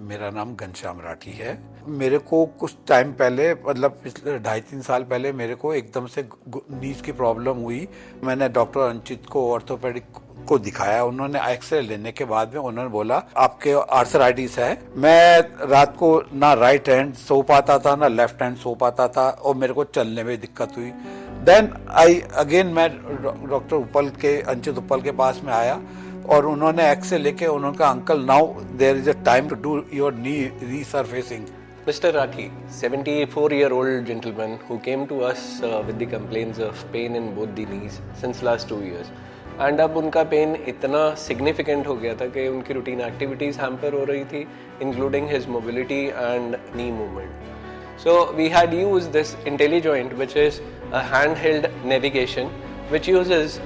मेरा नाम घनश्याम राठी है। मेरे को कुछ टाइम पहले, मतलब पिछले 2.5-3 साल पहले मेरे को एकदम से नीज की प्रॉब्लम हुई। मैंने डॉक्टर अंचित को, ऑर्थोपेडिक को दिखाया। उन्होंने एक्सरे लेने के बाद में उन्होंने बोला आपके आर्थराइटिस है। मैं रात को ना राइट हैंड सो पाता था ना लेफ्ट हैंड सो पाता था और मेरे को चलने में दिक्कत हुई। देन मैं डॉक्टर उपल के, अंचित उपल के पास में आया और उन्होंने एक्सरे लेके उन्होंने कहा uncle now there is a time to do your knee resurfacing. Mr. Rathi, 74-year-old gentleman who came to us with the complaints of pain in both the knees since last 2 years. And अब उनका pen इतना significant हो गया था कि उनकी routine activities hamper हो रही थी, including his mobility and knee movement. So we had use this Intellijoint which is a hand held navigation which uses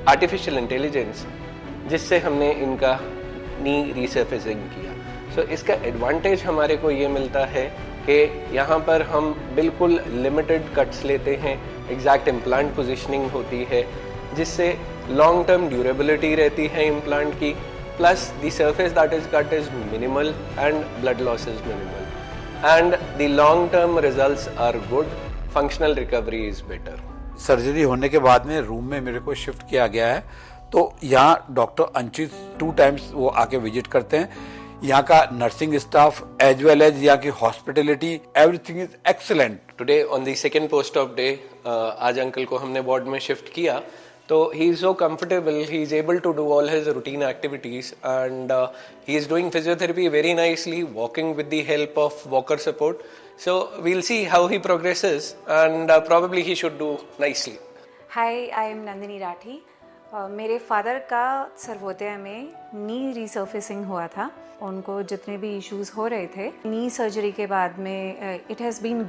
artificial intelligence, जिससे हमने इनका नी रीसर्फेसिंग किया। सो इसका एडवांटेज हमारे को ये मिलता है कि यहाँ पर हम बिल्कुल लिमिटेड कट्स लेते हैं, एग्जैक्ट इम्प्लांट पोजिशनिंग होती है, जिससे लॉन्ग टर्म ड्यूरेबिलिटी रहती है इम्प्लांट की, plus the surface that is cut is minimal and blood loss is minimal and the long term results are good, functional recovery is better. Surgery होने के बाद में रूम में मेरे को शिफ्ट किया गया है, तो यहाँ डॉक्टर अंचित 2 टाइम्स वो आके विजिट करते हैं। यहाँ का nursing staff as well as यहाँ की hospitality, everything is excellent. Today on the second post of day आज अंकल को हमने वार्ड में शिफ्ट किया, तो he is so comfortable, he is able to do all his routine activities and he is doing physiotherapy very nicely, walking with the help of walker support. So we'll see how he progresses and probably he should do nicely. Hi, I am Nandini Rathi. मेरे father का सर्वोदय में नी रीसर्फेसिंग हुआ था। उनको जितने भी issues हो रहे थे नी सर्जरी के बाद में, it has been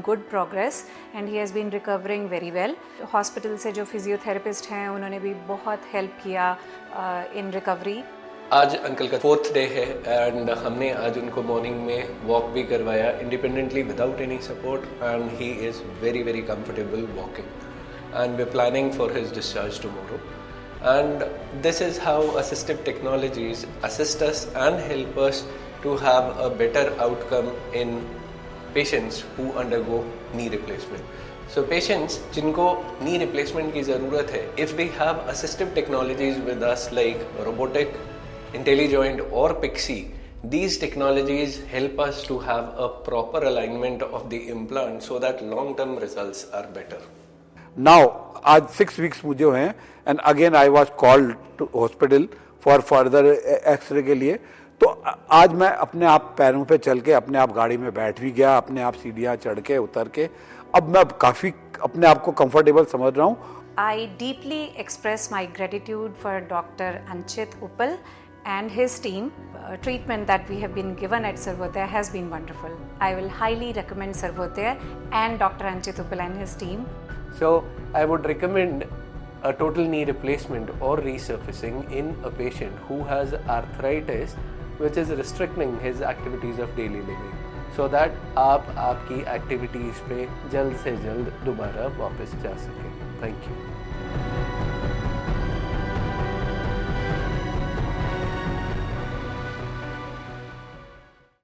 good progress and he has been recovering very well. Hospital से जो फिजियोथेरेपिस्ट हैं उन्होंने भी बहुत हेल्प किया इन रिकवरी। आज अंकल का 4th डे है एंड हमने आज उनको मॉर्निंग में वॉक भी करवाया independently without any support and he is very very comfortable walking and we're planning for his discharge tomorrow. And this is how assistive technologies assist us and help us to have a better outcome in patients who undergo knee replacement. So patients जिनको knee replacement की ज़रूरत है, if we have assistive technologies with us like robotic, IntelliJoint or Pixie, these technologies help us to have a proper alignment of the implant so that long-term results are better. Now आज 6 weeks मुझे हुए हैं and again I was called to hospital for further x ray के लिए। तो आज मैं अपने आप पैरों पे चल के अपने आप गाड़ी में बैठ भी गया, अपने आप सीढ़ियाँ चढ़ के उतर के अब मैं काफ़ी अपने आप को कंफर्टेबल समझ रहा हूँ। I deeply express my gratitude for doctor Anchit उपल and his team. Treatment that we have been given at Sarvodaya has been wonderful. I will highly recommend Sarvodaya and Dr. Anchit Uppal and his team. So I would recommend a total knee replacement or resurfacing in a patient who has arthritis which is restricting his activities of daily living, so that आप आपकी activities पे जल्द से जल्द दोबारा वापस जा सकें। Thank you.